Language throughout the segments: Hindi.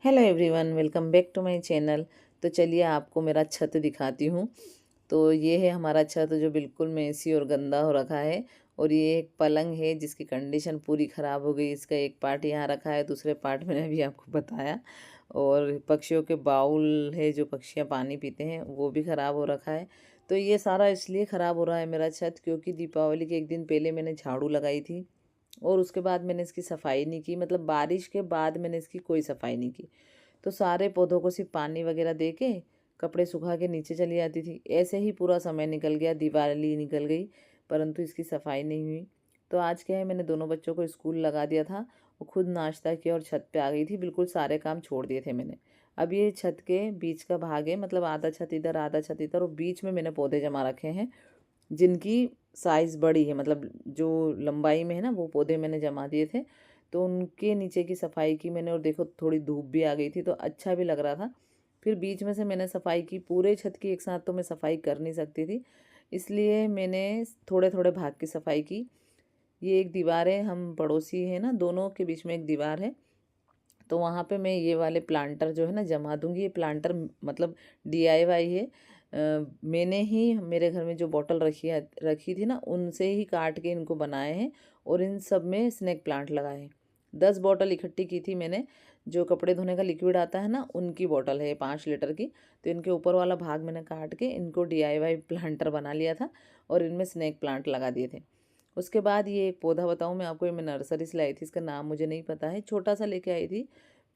Hello everyone, welcome back to my channel. तो चलिए आपको मेरा छत दिखाती हूँ। तो ये है हमारा छत जो बिल्कुल मेसी और गंदा हो रखा है। और ये एक पलंग है जिसकी कंडीशन पूरी ख़राब हो गई। इसका एक पार्ट यहाँ रखा है, दूसरे पार्ट मैंने अभी आपको बताया। और पक्षियों के बाउल है जो पक्षियाँ पानी पीते हैं वो भी ख़राब हो रखा है। तो ये सारा इसलिए ख़राब हो रहा है मेरा छत क्योंकि दीपावली के एक दिन पहले मैंने झाड़ू लगाई थी और उसके बाद मैंने इसकी सफाई नहीं की। मतलब बारिश के बाद मैंने इसकी कोई सफाई नहीं की। तो सारे पौधों को सिर्फ पानी वगैरह दे के कपड़े सुखा के नीचे चली जाती थी। ऐसे ही पूरा समय निकल गया, दिवाली निकल गई, परंतु इसकी सफाई नहीं हुई। तो आज क्या है, मैंने दोनों बच्चों को स्कूल लगा दिया था। वो खुद नाश्ता किया और छत पे आ गई थी। बिल्कुल सारे काम छोड़ दिए थे मैंने। अब ये छत के बीच का भाग है, मतलब आधा छत इधर आधा छत इधर, और बीच में मैंने पौधे जमा रखे हैं जिनकी साइज़ बड़ी है। मतलब जो लंबाई में है ना, वो पौधे मैंने जमा दिए थे। तो उनके नीचे की सफाई की मैंने, और देखो थोड़ी धूप भी आ गई थी तो अच्छा भी लग रहा था। फिर बीच में से मैंने सफाई की। पूरे छत की एक साथ तो मैं सफाई कर नहीं सकती थी, इसलिए मैंने थोड़े थोड़े भाग की सफाई की। ये एक दीवार है, हम पड़ोसी हैं ना, दोनों के बीच में एक दीवार है। तो वहाँ पे मैं ये वाले प्लांटर जो है ना जमा दूंगी। ये प्लांटर मतलब DIY है। मैंने ही मेरे घर में जो बॉटल रखी थी ना, उनसे ही काट के इनको बनाए हैं और इन सब में स्नेक प्लांट लगाए हैं। 10 बॉटल इकट्ठी की थी मैंने। जो कपड़े धोने का लिक्विड आता है ना, उनकी बॉटल है 5 लीटर की। तो इनके ऊपर वाला भाग मैंने काट के इनको DIY प्लांटर बना लिया था और इनमें स्नेक प्लांट लगा दिए थे। उसके बाद ये एक पौधा बताऊँ मैं आपको, ये मैं नर्सरी से लाई थी, इसका नाम मुझे नहीं पता है, छोटा सा लेके आई थी।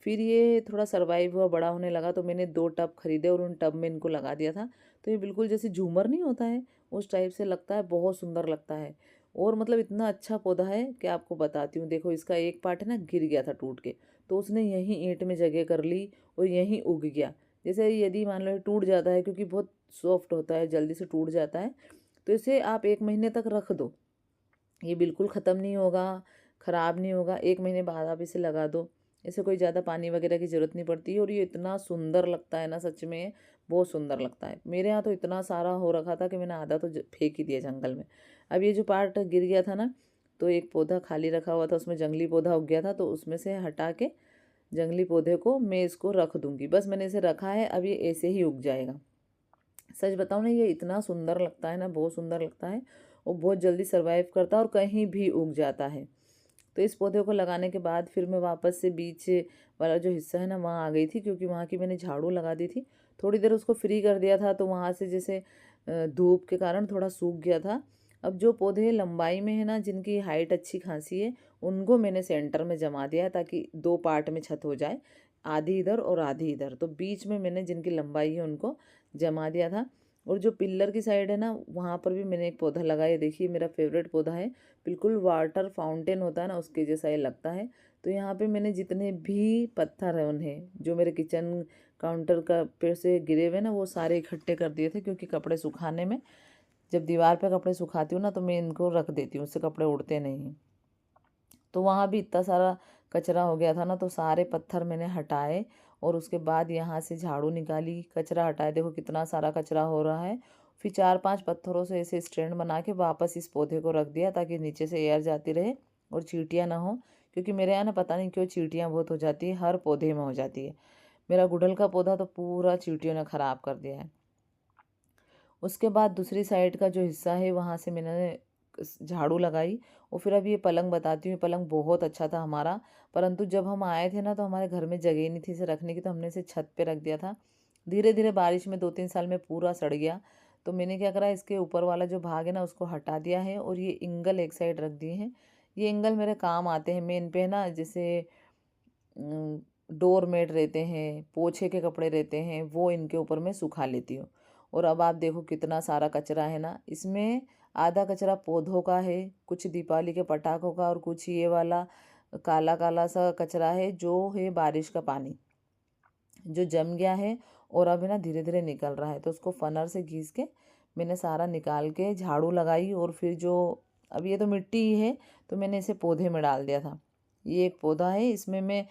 फिर ये थोड़ा सर्वाइव हुआ, बड़ा होने लगा, तो मैंने 2 टब खरीदे और उन टब में इनको लगा दिया था। तो ये बिल्कुल जैसे झूमर नहीं होता है, उस टाइप से लगता है, बहुत सुंदर लगता है। और मतलब इतना अच्छा पौधा है कि आपको बताती हूँ। देखो इसका एक पार्ट है ना, गिर गया था टूट के, तो उसने यहीं ईंट में जगह कर ली और यहीं उग गया। जैसे यदि मान लो टूट जाता है, क्योंकि बहुत सॉफ्ट होता है, जल्दी से टूट जाता है, तो इसे आप 1 महीने तक रख दो, ये बिल्कुल ख़त्म नहीं होगा, ख़राब नहीं होगा। 1 महीने बाद आप इसे लगा दो। इसे कोई ज़्यादा पानी वगैरह की ज़रूरत नहीं पड़ती है और ये इतना सुंदर लगता है ना, सच में बहुत सुंदर लगता है। मेरे यहाँ तो इतना सारा हो रखा था कि मैंने आधा तो फेंक ही दिया जंगल में। अब ये जो पार्ट गिर गया था ना, तो एक पौधा खाली रखा हुआ था, उसमें जंगली पौधा उग गया था, तो उसमें से हटा के जंगली पौधे को मैं इसको रख दूँगी। बस मैंने इसे रखा है, अब ये ऐसे ही उग जाएगा। सच बताऊँ ना, ये इतना सुंदर लगता है ना, बहुत सुंदर लगता है। और बहुत जल्दी सर्वाइव करता है और कहीं भी उग जाता है। तो इस पौधे को लगाने के बाद फिर मैं वापस से बीच वाला जो हिस्सा है ना, वहाँ आ गई थी, क्योंकि वहाँ की मैंने झाड़ू लगा दी थी। थोड़ी देर उसको फ्री कर दिया था, तो वहाँ से जैसे धूप के कारण थोड़ा सूख गया था। अब जो पौधे लंबाई में है ना, जिनकी हाइट अच्छी खासी है, उनको मैंने सेंटर में जमा दिया है ताकि 2 पार्ट में छत हो जाए, आधी इधर और आधी इधर। तो बीच में मैंने जिनकी लंबाई है उनको जमा दिया था। और जो पिल्लर की साइड है ना, वहाँ पर भी मैंने एक पौधा लगाया। देखिए मेरा फेवरेट पौधा है, बिल्कुल वाटर फाउंटेन होता है ना, उसके जैसा ये लगता है। तो यहाँ पे मैंने जितने भी पत्थर है उन्हें, जो मेरे किचन काउंटर का पे से गिरे हुए ना, वो सारे इकट्ठे कर दिए थे, क्योंकि कपड़े सुखाने में, जब दीवार पे कपड़े सुखाती हूँ ना, तो मैं इनको रख देती हूँ, उससे कपड़े उड़ते नहीं हैं। तो वहाँ भी इतना सारा कचरा हो गया था ना, तो सारे पत्थर मैंने हटाए और उसके बाद यहाँ से झाड़ू निकाली, कचरा हटाए। देखो कितना सारा कचरा हो रहा है। फिर 4-5 पत्थरों से ऐसे स्टैंड बना के वापस इस पौधे को रख दिया, ताकि नीचे से एयर जाती रहे और चींटियाँ ना हो। क्योंकि मेरे यहाँ ना पता नहीं क्यों चींटियाँ बहुत हो जाती है, हर पौधे में हो जाती है। मेरा गुड़हल का पौधा तो पूरा चींटियों ने ख़राब कर दिया है। उसके बाद दूसरी साइड का जो हिस्सा है, वहाँ से मैंने झाड़ू लगाई। और फिर अब ये पलंग बताती हूँ। पलंग बहुत अच्छा था हमारा, परंतु जब हम आए थे ना, तो हमारे घर में जगह नहीं थी इसे रखने की, तो हमने इसे छत पे रख दिया था। धीरे धीरे बारिश में 2-3 साल में पूरा सड़ गया। तो मैंने क्या करा, इसके ऊपर वाला जो भाग है ना, उसको हटा दिया है और ये इंगल एक साइड रख दिए हैं। ये इंगल मेरे काम आते हैं। मैं इन पे ना, जैसे डोर मेट रहते हैं, पोछे के कपड़े रहते हैं, वो इनके ऊपर मैं सुखा लेती हूँ। और अब आप देखो कितना सारा कचरा है ना इसमें। आधा कचरा पौधों का है, कुछ दीपावली के पटाखों का, और कुछ ये वाला काला काला सा कचरा है, जो है बारिश का पानी जो जम गया है और अब है ना धीरे धीरे निकल रहा है। तो उसको फनर से घिस के मैंने सारा निकाल के झाड़ू लगाई। और फिर जो, अब ये तो मिट्टी ही है, तो मैंने इसे पौधे में डाल दिया था। ये एक पौधा है, इसमें मैं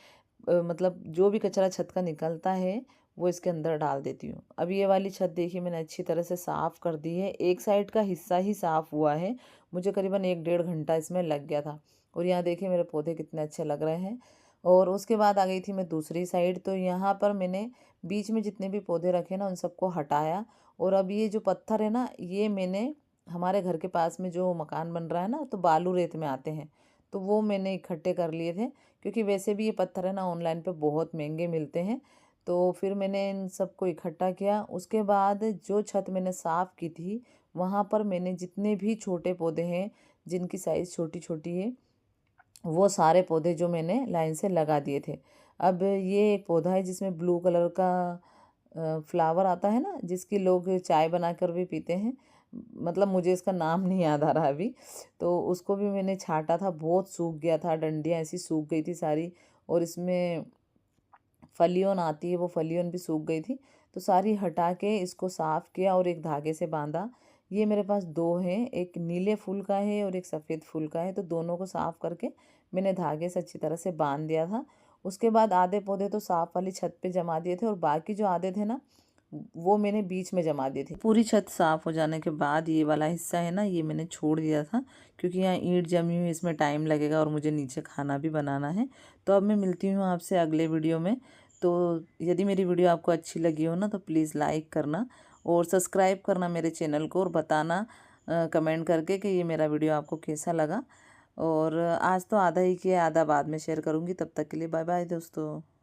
मतलब जो भी कचरा छत का निकलता है वो इसके अंदर डाल देती हूँ। अब ये वाली छत देखिए मैंने अच्छी तरह से साफ़ कर दी है। एक साइड का हिस्सा ही साफ़ हुआ है, मुझे करीबन 1-1.5 घंटा इसमें लग गया था। और यहाँ देखिए मेरे पौधे कितने अच्छे लग रहे हैं। और उसके बाद आ गई थी मैं दूसरी साइड। तो यहाँ पर मैंने बीच में जितने भी पौधे रखे ना उन सबको हटाया। और अब ये जो पत्थर है ना, ये मैंने हमारे घर के पास में जो मकान बन रहा है ना, तो बालू रेत में आते हैं, तो वो मैंने इकट्ठे कर लिए थे, क्योंकि वैसे भी ये पत्थर है ना ऑनलाइन पे बहुत महंगे मिलते हैं। तो फिर मैंने इन सबको इकट्ठा किया। उसके बाद जो छत मैंने साफ़ की थी, वहाँ पर मैंने जितने भी छोटे पौधे हैं जिनकी साइज़ छोटी छोटी है, वो सारे पौधे जो मैंने लाइन से लगा दिए थे। अब ये एक पौधा है जिसमें ब्लू कलर का फ्लावर आता है ना, जिसकी लोग चाय बनाकर भी पीते हैं, मतलब मुझे इसका नाम नहीं याद आ रहा अभी। तो उसको भी मैंने छाँटा था, बहुत सूख गया था, डंडियाँ ऐसी सूख गई थी सारी, और इसमें फलियों आती है, वो फलियों भी सूख गई थी। तो सारी हटा के इसको साफ़ किया और एक धागे से बांधा। ये मेरे पास दो हैं, एक नीले फूल का है और एक सफ़ेद फूल का है। तो दोनों को साफ़ करके मैंने धागे से अच्छी तरह से बांध दिया था। उसके बाद आधे पौधे तो साफ़ वाली छत पे जमा दिए थे, और बाकी जो आधे थे ना, वो मैंने बीच में जमा दिए थे। पूरी छत साफ़ हो जाने के बाद ये वाला हिस्सा है ना, ये मैंने छोड़ दिया था, क्योंकि यहाँ ईंट जमी हुई, इसमें टाइम लगेगा और मुझे नीचे खाना भी बनाना है। तो अब मैं मिलती हूँ आपसे अगले वीडियो में। तो यदि मेरी वीडियो आपको अच्छी लगी हो ना, तो प्लीज़ लाइक करना और सब्सक्राइब करना मेरे चैनल को, और बताना कमेंट करके कि ये मेरा वीडियो आपको कैसा लगा। और आज तो आधा ही किया, आधा बाद में शेयर करूँगी। तब तक के लिए बाय बाय दोस्तों।